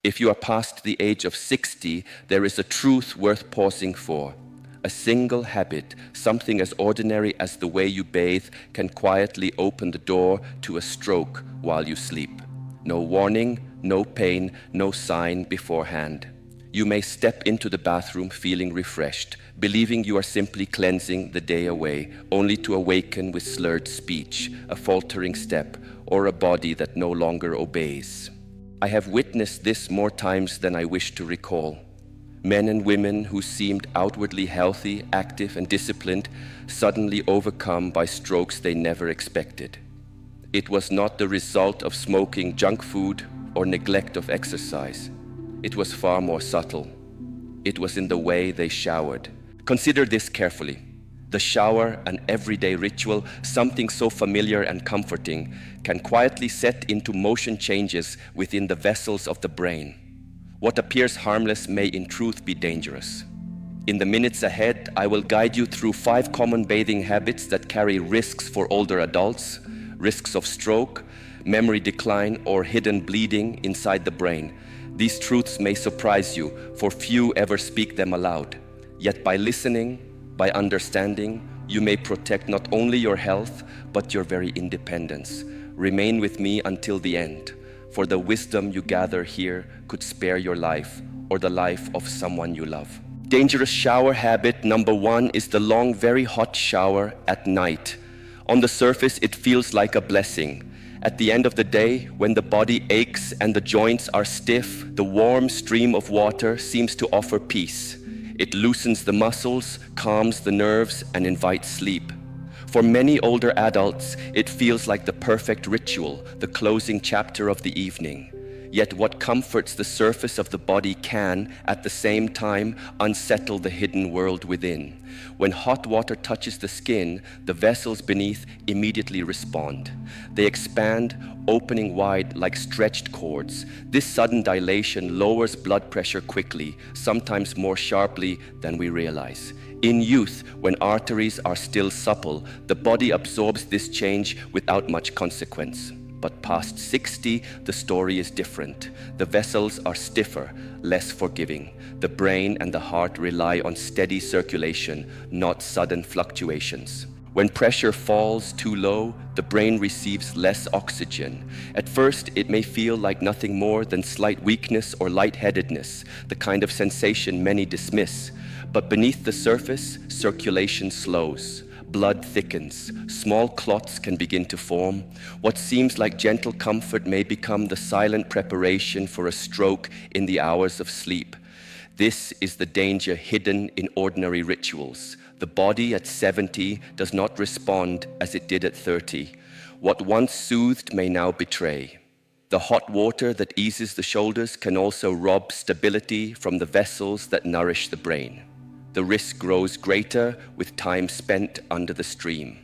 If you are past the age of 60, there is a truth worth pausing for. A single habit, something as ordinary as the way you bathe, can quietly open the door to a stroke while you sleep. No warning, no pain, no sign beforehand. You may step into the bathroom feeling refreshed, believing you are simply cleansing the day away, only to awaken with slurred speech, a faltering step, or a body that no longer obeys. I have witnessed this more times than I wish to recall. Men and women who seemed outwardly healthy, active, and disciplined, suddenly overcome by strokes they never expected. It was not the result of smoking junk food or neglect of exercise. It was far more subtle. It was in the way they showered. Consider this carefully. The shower, an everyday ritual, something so familiar and comforting, can quietly set into motion changes within the vessels of the brain. What appears harmless may in truth be dangerous. In the minutes ahead, I will guide you through 5 common bathing habits that carry risks for older adults, risks of stroke, memory decline, or hidden bleeding inside the brain. These truths may surprise you, for few ever speak them aloud. Yet by listening, by understanding, you may protect not only your health, but your very independence. Remain with me until the end, for the wisdom you gather here could spare your life or the life of someone you love. Dangerous shower habit number 1 is the long, very hot shower at night. On the surface, it feels like a blessing. At the end of the day, when the body aches and the joints are stiff, the warm stream of water seems to offer peace. It loosens the muscles, calms the nerves, and invites sleep. For many older adults, it feels like the perfect ritual, the closing chapter of the evening. Yet what comforts the surface of the body can, at the same time, unsettle the hidden world within. When hot water touches the skin, the vessels beneath immediately respond. They expand, opening wide like stretched cords. This sudden dilation lowers blood pressure quickly, sometimes more sharply than we realize. In youth, when arteries are still supple, the body absorbs this change without much consequence. But past 60, the story is different. The vessels are stiffer, less forgiving. The brain and the heart rely on steady circulation, not sudden fluctuations. When pressure falls too low, the brain receives less oxygen. At first, it may feel like nothing more than slight weakness or lightheadedness, the kind of sensation many dismiss. But beneath the surface, circulation slows. Blood thickens, small clots can begin to form. What seems like gentle comfort may become the silent preparation for a stroke in the hours of sleep. This is the danger hidden in ordinary rituals. The body at 70 does not respond as it did at 30. What once soothed may now betray. The hot water that eases the shoulders can also rob stability from the vessels that nourish the brain. The risk grows greater with time spent under the stream.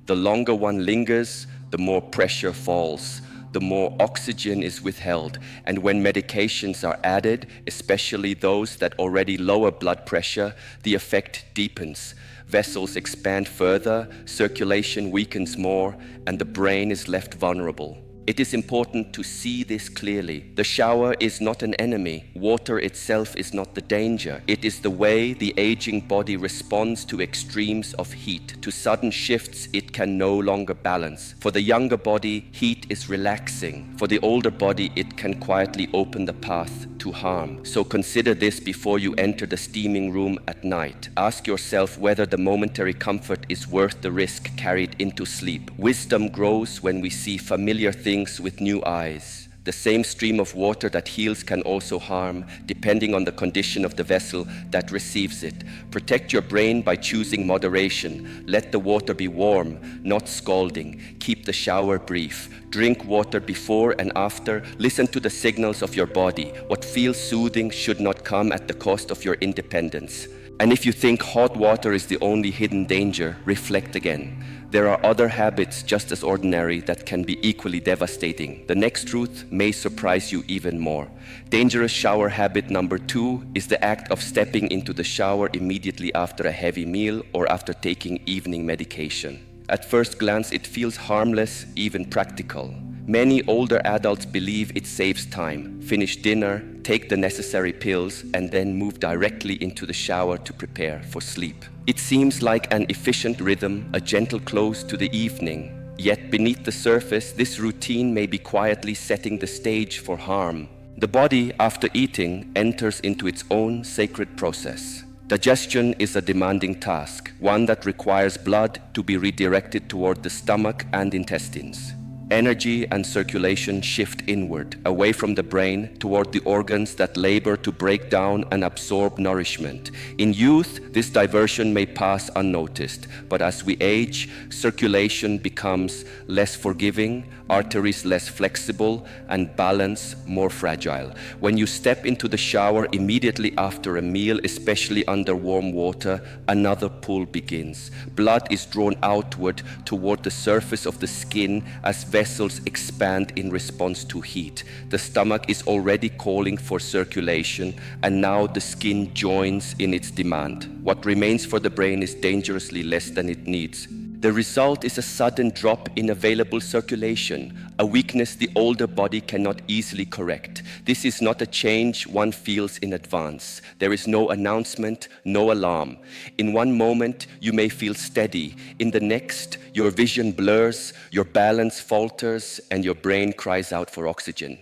The longer one lingers, the more pressure falls, the more oxygen is withheld, and when medications are added, especially those that already lower blood pressure, the effect deepens. Vessels expand further, circulation weakens more, and the brain is left vulnerable. It is important to see this clearly. The shower is not an enemy. Water itself is not the danger. It is the way the aging body responds to extremes of heat, to sudden shifts it can no longer balance. For the younger body, heat is relaxing. For the older body, it can quietly open the path to harm. So consider this before you enter the steaming room at night. Ask yourself whether the momentary comfort is worth the risk carried into sleep. Wisdom grows when we see familiar things with new eyes. The same stream of water that heals can also harm, depending on the condition of the vessel that receives it. Protect your brain by choosing moderation. Let the water be warm, not scalding. Keep the shower brief. Drink water before and after. Listen to the signals of your body. What feels soothing should not come at the cost of your independence. And if you think hot water is the only hidden danger, reflect again. There are other habits just as ordinary that can be equally devastating. The next truth may surprise you even more. Dangerous shower habit number 2 is the act of stepping into the shower immediately after a heavy meal or after taking evening medication. At first glance, it feels harmless, even practical. Many older adults believe it saves time. Finish dinner, take the necessary pills, and then move directly into the shower to prepare for sleep. It seems like an efficient rhythm, a gentle close to the evening. Yet beneath the surface, this routine may be quietly setting the stage for harm. The body, after eating, enters into its own sacred process. Digestion is a demanding task, one that requires blood to be redirected toward the stomach and intestines. Energy and circulation shift inward, away from the brain, toward the organs that labor to break down and absorb nourishment. In youth, this diversion may pass unnoticed, but as we age, circulation becomes less forgiving, arteries less flexible, and balance more fragile. When you step into the shower immediately after a meal, especially under warm water, another pull begins. Blood is drawn outward toward the surface of the skin as vessels expand in response to heat. The stomach is already calling for circulation, and now the skin joins in its demand. What remains for the brain is dangerously less than it needs. The result is a sudden drop in available circulation, a weakness the older body cannot easily correct. This is not a change one feels in advance. There is no announcement, no alarm. In one moment, you may feel steady. In the next, your vision blurs, your balance falters, and your brain cries out for oxygen.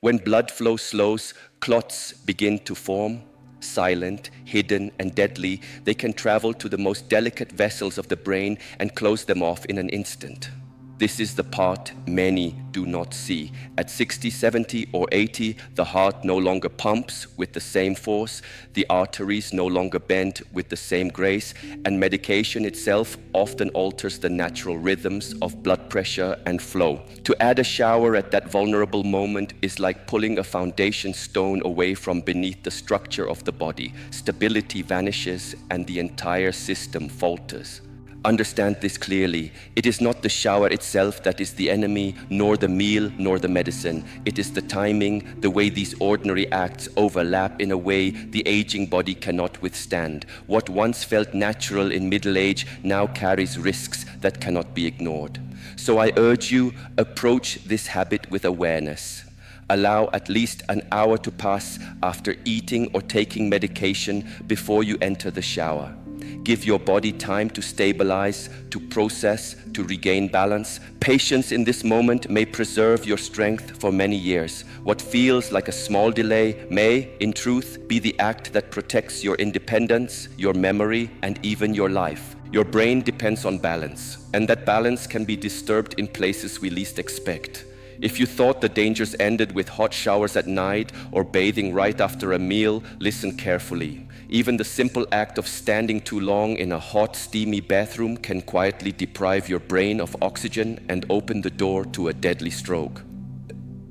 When blood flow slows, clots begin to form. Silent, hidden, and deadly, they can travel to the most delicate vessels of the brain and close them off in an instant. This is the part many do not see. At 60, 70, or 80, the heart no longer pumps with the same force, the arteries no longer bend with the same grace, and medication itself often alters the natural rhythms of blood pressure and flow. To add a shower at that vulnerable moment is like pulling a foundation stone away from beneath the structure of the body. Stability vanishes and the entire system falters. Understand this clearly. It is not the shower itself that is the enemy, nor the meal, nor the medicine. It is the timing, the way these ordinary acts overlap in a way the aging body cannot withstand. What once felt natural in middle age now carries risks that cannot be ignored. So I urge you, approach this habit with awareness. Allow at least an hour to pass after eating or taking medication before you enter the shower. Give your body time to stabilize, to process, to regain balance. Patience in this moment may preserve your strength for many years. What feels like a small delay may, in truth, be the act that protects your independence, your memory, and even your life. Your brain depends on balance, and that balance can be disturbed in places we least expect. If you thought the dangers ended with hot showers at night or bathing right after a meal, listen carefully. Even the simple act of standing too long in a hot, steamy bathroom can quietly deprive your brain of oxygen and open the door to a deadly stroke.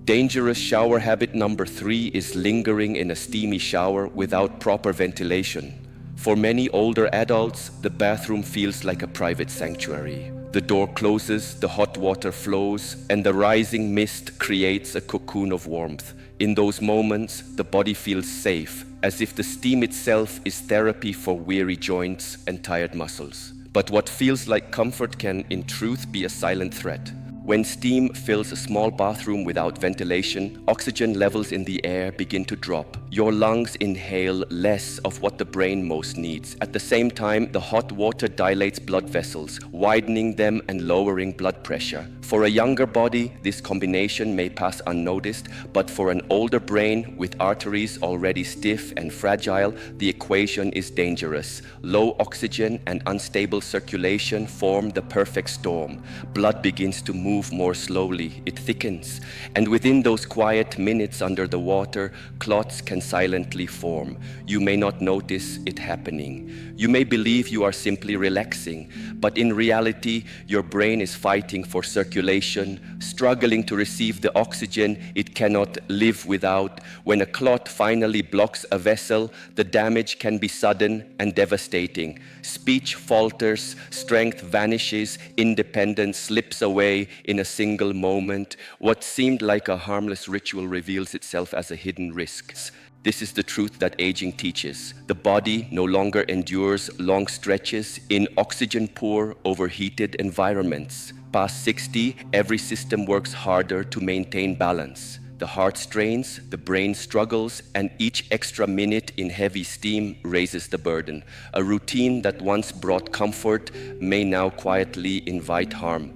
Dangerous shower habit number 3 is lingering in a steamy shower without proper ventilation. For many older adults, the bathroom feels like a private sanctuary. The door closes, the hot water flows, and the rising mist creates a cocoon of warmth. In those moments, the body feels safe, as if the steam itself is therapy for weary joints and tired muscles. But what feels like comfort can, in truth, be a silent threat. When steam fills a small bathroom without ventilation, oxygen levels in the air begin to drop. Your lungs inhale less of what the brain most needs. At the same time, the hot water dilates blood vessels, widening them and lowering blood pressure. For a younger body, this combination may pass unnoticed, but for an older brain with arteries already stiff and fragile, the equation is dangerous. Low oxygen and unstable circulation form the perfect storm. Blood begins to move more slowly, it thickens, and within those quiet minutes under the water, clots can silently form. You may not notice it happening. You may believe you are simply relaxing, but in reality, your brain is fighting for circulation, struggling to receive the oxygen it cannot live without. When a clot finally blocks a vessel, the damage can be sudden and devastating. Speech falters, strength vanishes, independence slips away in a single moment. What seemed like a harmless ritual reveals itself as a hidden risk. This is the truth that aging teaches. The body no longer endures long stretches in oxygen-poor, overheated environments. Past 60, every system works harder to maintain balance. The heart strains, the brain struggles, and each extra minute in heavy steam raises the burden. A routine that once brought comfort may now quietly invite harm.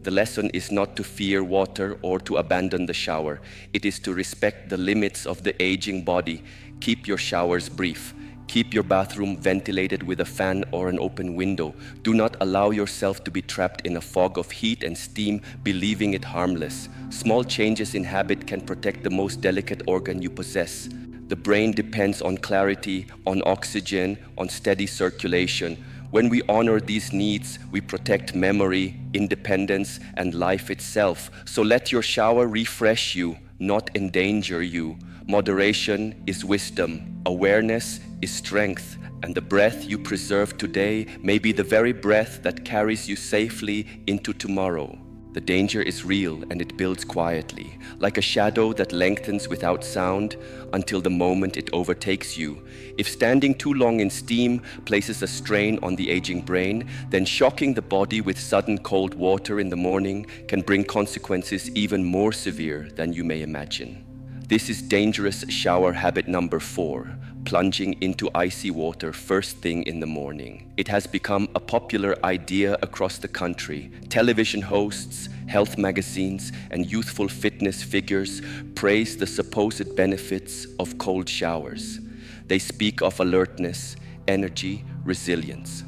The lesson is not to fear water or to abandon the shower. It is to respect the limits of the aging body. Keep your showers brief. Keep your bathroom ventilated with a fan or an open window. Do not allow yourself to be trapped in a fog of heat and steam, believing it harmless. Small changes in habit can protect the most delicate organ you possess. The brain depends on clarity, on oxygen, on steady circulation. When we honor these needs, we protect memory, independence, and life itself. So let your shower refresh you, not endanger you. Moderation is wisdom. Awareness is strength. And the breath you preserve today may be the very breath that carries you safely into tomorrow. The danger is real and it builds quietly, like a shadow that lengthens without sound until the moment it overtakes you. If standing too long in steam places a strain on the aging brain, then shocking the body with sudden cold water in the morning can bring consequences even more severe than you may imagine. This is dangerous shower habit number 4. Plunging into icy water first thing in the morning. It has become a popular idea across the country. Television hosts, health magazines, and youthful fitness figures praise the supposed benefits of cold showers. They speak of alertness, energy, resilience.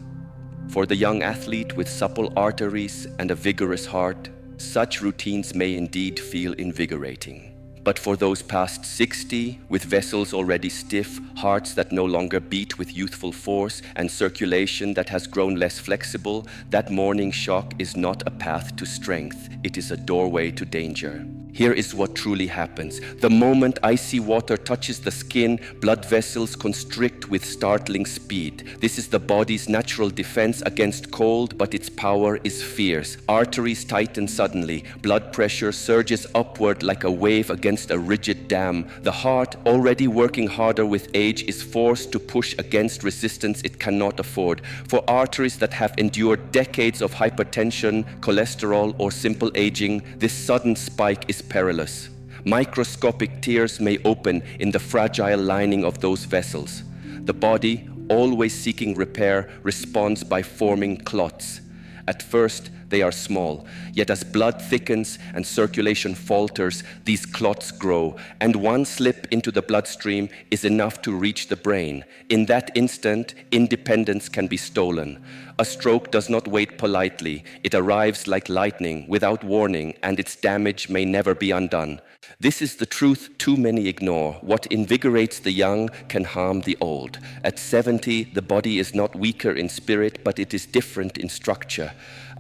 For the young athlete with supple arteries and a vigorous heart, such routines may indeed feel invigorating. But for those past 60, with vessels already stiff, hearts that no longer beat with youthful force, and circulation that has grown less flexible, that morning shock is not a path to strength. It is a doorway to danger. Here is what truly happens. The moment icy water touches the skin, blood vessels constrict with startling speed. This is the body's natural defense against cold, but its power is fierce. Arteries tighten suddenly. Blood pressure surges upward like a wave against a rigid dam. The heart, already working harder with age, is forced to push against resistance it cannot afford. For arteries that have endured decades of hypertension, cholesterol, or simple aging, this sudden spike is perilous. Microscopic tears may open in the fragile lining of those vessels. The body, always seeking repair, responds by forming clots. At first, they are small, yet as blood thickens and circulation falters, these clots grow, and one slip into the bloodstream is enough to reach the brain. In that instant, independence can be stolen. A stroke does not wait politely. It arrives like lightning, without warning, and its damage may never be undone. This is the truth too many ignore. What invigorates the young can harm the old. At 70, the body is not weaker in spirit, but it is different in structure.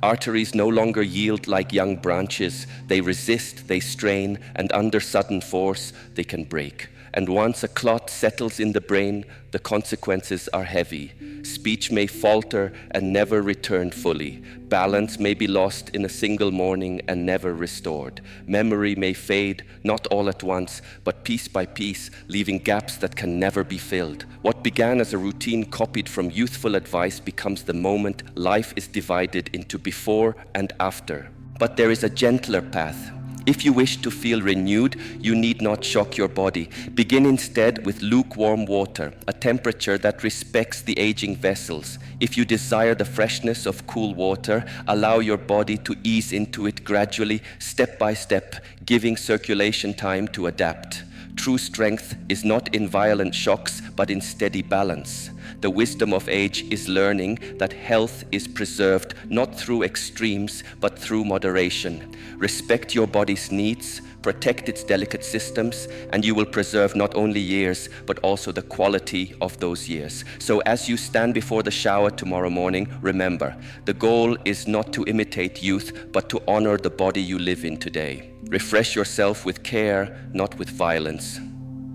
Arteries no longer yield like young branches. They resist, they strain, and under sudden force, they can break. And once a clot settles in the brain, the consequences are heavy. Speech may falter and never return fully. Balance may be lost in a single morning and never restored. Memory may fade, not all at once, but piece by piece, leaving gaps that can never be filled. What began as a routine copied from youthful advice becomes the moment life is divided into before and after. But there is a gentler path. If you wish to feel renewed, you need not shock your body. Begin instead with lukewarm water, a temperature that respects the aging vessels. If you desire the freshness of cool water, allow your body to ease into it gradually, step by step, giving circulation time to adapt. True strength is not in violent shocks, but in steady balance. The wisdom of age is learning that health is preserved not through extremes, but through moderation. Respect your body's needs, protect its delicate systems, and you will preserve not only years, but also the quality of those years. So as you stand before the shower tomorrow morning, remember, the goal is not to imitate youth, but to honor the body you live in today. Refresh yourself with care, not with violence.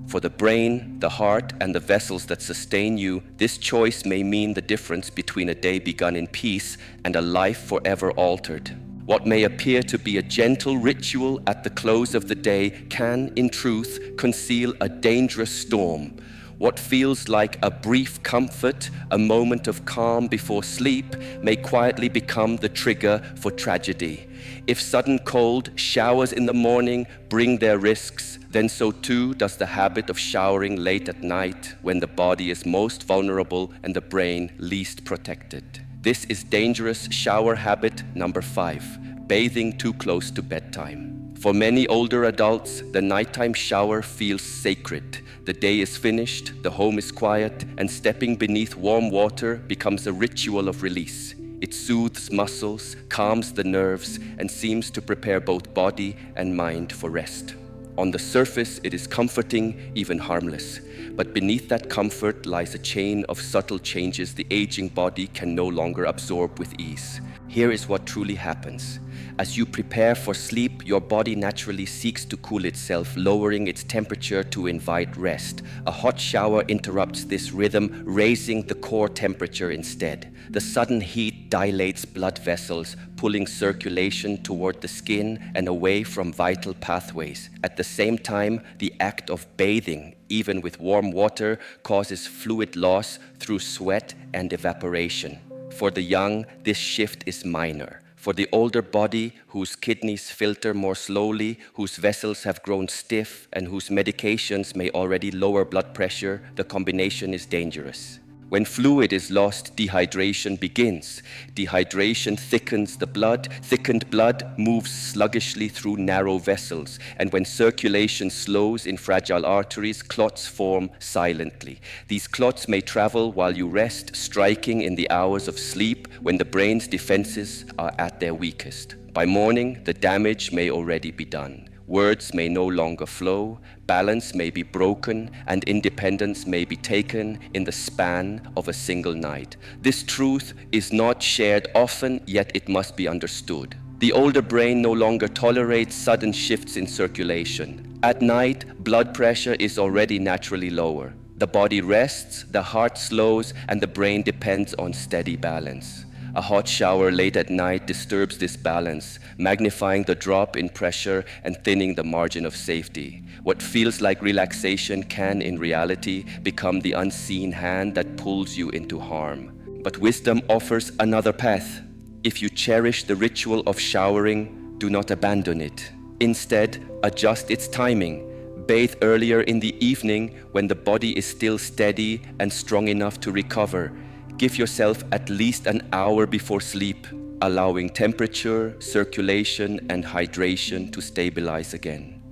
For the brain, the heart, and the vessels that sustain you, this choice may mean the difference between a day begun in peace and a life forever altered. What may appear to be a gentle ritual at the close of the day can, in truth, conceal a dangerous storm. What feels like a brief comfort, a moment of calm before sleep, may quietly become the trigger for tragedy. If sudden cold showers in the morning bring their risks, then so too does the habit of showering late at night when the body is most vulnerable and the brain least protected. This is dangerous shower habit number 5, bathing too close to bedtime. For many older adults, the nighttime shower feels sacred. The day is finished, the home is quiet, and stepping beneath warm water becomes a ritual of release. It soothes muscles, calms the nerves, and seems to prepare both body and mind for rest. On the surface, it is comforting, even harmless. But beneath that comfort lies a chain of subtle changes the aging body can no longer absorb with ease. Here is what truly happens. As you prepare for sleep, your body naturally seeks to cool itself, lowering its temperature to invite rest. A hot shower interrupts this rhythm, raising the core temperature instead. The sudden heat dilates blood vessels, pulling circulation toward the skin and away from vital pathways. At the same time, the act of bathing, even with warm water, causes fluid loss through sweat and evaporation. For the young, this shift is minor. For the older body, whose kidneys filter more slowly, whose vessels have grown stiff, and whose medications may already lower blood pressure, the combination is dangerous. When fluid is lost, dehydration begins. Dehydration thickens the blood. Thickened blood moves sluggishly through narrow vessels. And when circulation slows in fragile arteries, clots form silently. These clots may travel while you rest, striking in the hours of sleep when the brain's defenses are at their weakest. By morning, the damage may already be done. Words may no longer flow, balance may be broken, and independence may be taken in the span of a single night. This truth is not shared often, yet it must be understood. The older brain no longer tolerates sudden shifts in circulation. At night, blood pressure is already naturally lower. The body rests, the heart slows, and the brain depends on steady balance. A hot shower late at night disturbs this balance, magnifying the drop in pressure and thinning the margin of safety. What feels like relaxation can, in reality, become the unseen hand that pulls you into harm. But wisdom offers another path. If you cherish the ritual of showering, do not abandon it. Instead, adjust its timing. Bathe earlier in the evening when the body is still steady and strong enough to recover. Give yourself at least an hour before sleep, allowing temperature, circulation, and hydration to stabilize again.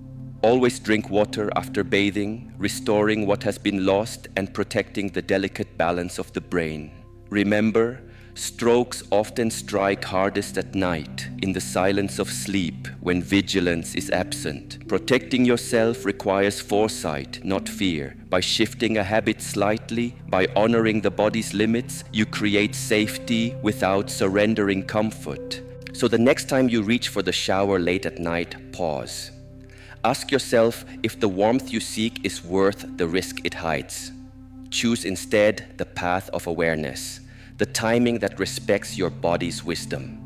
Always drink water after bathing, restoring what has been lost and protecting the delicate balance of the brain. Remember, strokes often strike hardest at night, in the silence of sleep, when vigilance is absent. Protecting yourself requires foresight, not fear. By shifting a habit slightly, by honoring the body's limits, you create safety without surrendering comfort. So the next time you reach for the shower late at night, pause. Ask yourself if the warmth you seek is worth the risk it hides. Choose instead the path of awareness, the timing that respects your body's wisdom.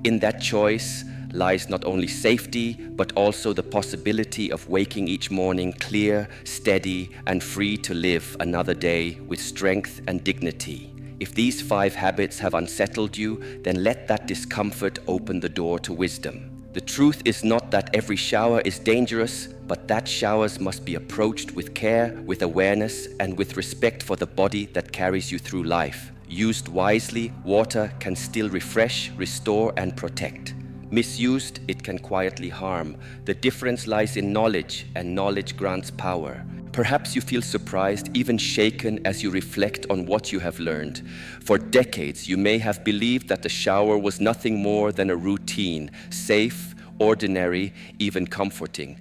In that choice lies not only safety, but also the possibility of waking each morning clear, steady, and free to live another day with strength and dignity. If these 5 habits have unsettled you, then let that discomfort open the door to wisdom. The truth is not that every shower is dangerous, but that showers must be approached with care, with awareness, and with respect for the body that carries you through life. Used wisely, water can still refresh, restore, and protect. Misused, it can quietly harm. The difference lies in knowledge, and knowledge grants power. Perhaps you feel surprised, even shaken, as you reflect on what you have learned. For decades, you may have believed that the shower was nothing more than a routine, safe, ordinary, even comforting.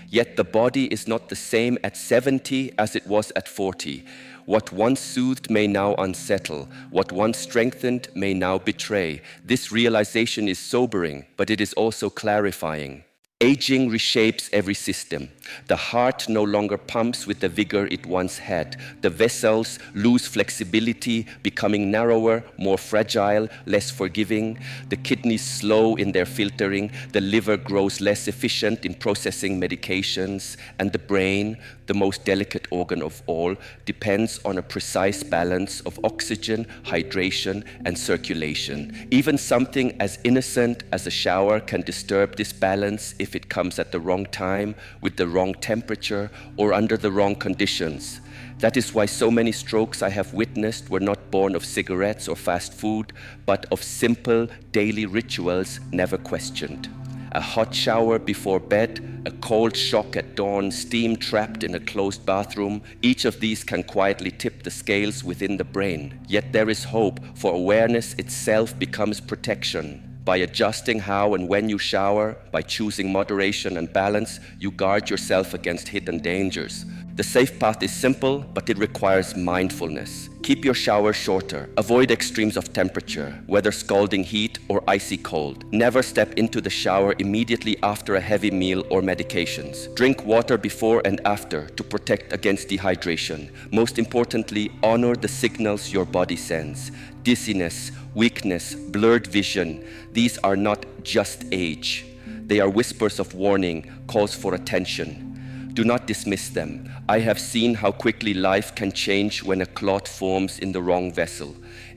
Yet the body is not the same at 70 as it was at 40. What once soothed may now unsettle. What once strengthened may now betray. This realization is sobering, but it is also clarifying. Aging reshapes every system. The heart no longer pumps with the vigor it once had. The vessels lose flexibility, becoming narrower, more fragile, less forgiving. The kidneys slow in their filtering. The liver grows less efficient in processing medications. And the brain, the most delicate organ of all, depends on a precise balance of oxygen, hydration, and circulation. Even something as innocent as a shower can disturb this balance if it comes at the wrong time, with the wrong temperature, or under the wrong conditions. That is why so many strokes I have witnessed were not born of cigarettes or fast food, but of simple daily rituals never questioned. A hot shower before bed, a cold shock at dawn, steam trapped in a closed bathroom, each of these can quietly tip the scales within the brain. Yet there is hope, for awareness itself becomes protection. By adjusting how and when you shower, by choosing moderation and balance, you guard yourself against hidden dangers. The safe path is simple, but it requires mindfulness. Keep your shower shorter. Avoid extremes of temperature, whether scalding heat or icy cold. Never step into the shower immediately after a heavy meal or medications. Drink water before and after to protect against dehydration. Most importantly, honor the signals your body sends. Dizziness, weakness, blurred vision, these are not just age. They are whispers of warning, calls for attention. Do not dismiss them. I have seen how quickly life can change when a clot forms in the wrong vessel.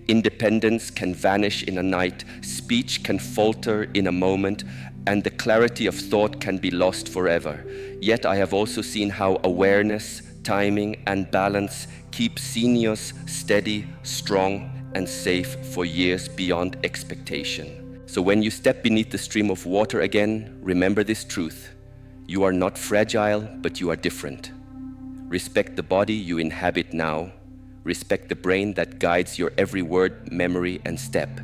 Independence can vanish in a night, speech can falter in a moment, and the clarity of thought can be lost forever. Yet I have also seen how awareness, timing, and balance keep seniors steady, strong, and safe for years beyond expectation. So when you step beneath the stream of water again, remember this truth. You are not fragile, but you are different. Respect the body you inhabit now. Respect the brain that guides your every word, memory, and step.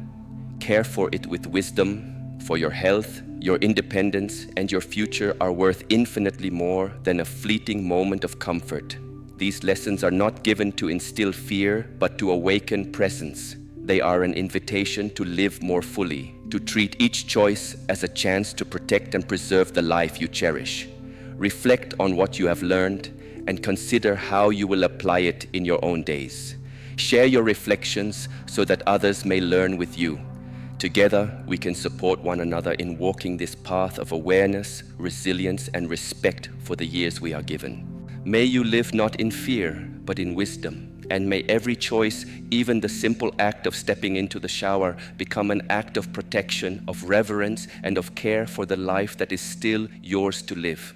Care for it with wisdom, for your health, your independence, and your future are worth infinitely more than a fleeting moment of comfort. These lessons are not given to instill fear, but to awaken presence. They are an invitation to live more fully, to treat each choice as a chance to protect and preserve the life you cherish. Reflect on what you have learned and consider how you will apply it in your own days. Share your reflections so that others may learn with you. Together, we can support one another in walking this path of awareness, resilience, and respect for the years we are given. May you live not in fear, but in wisdom. And may every choice, even the simple act of stepping into the shower, become an act of protection, of reverence, and of care for the life that is still yours to live.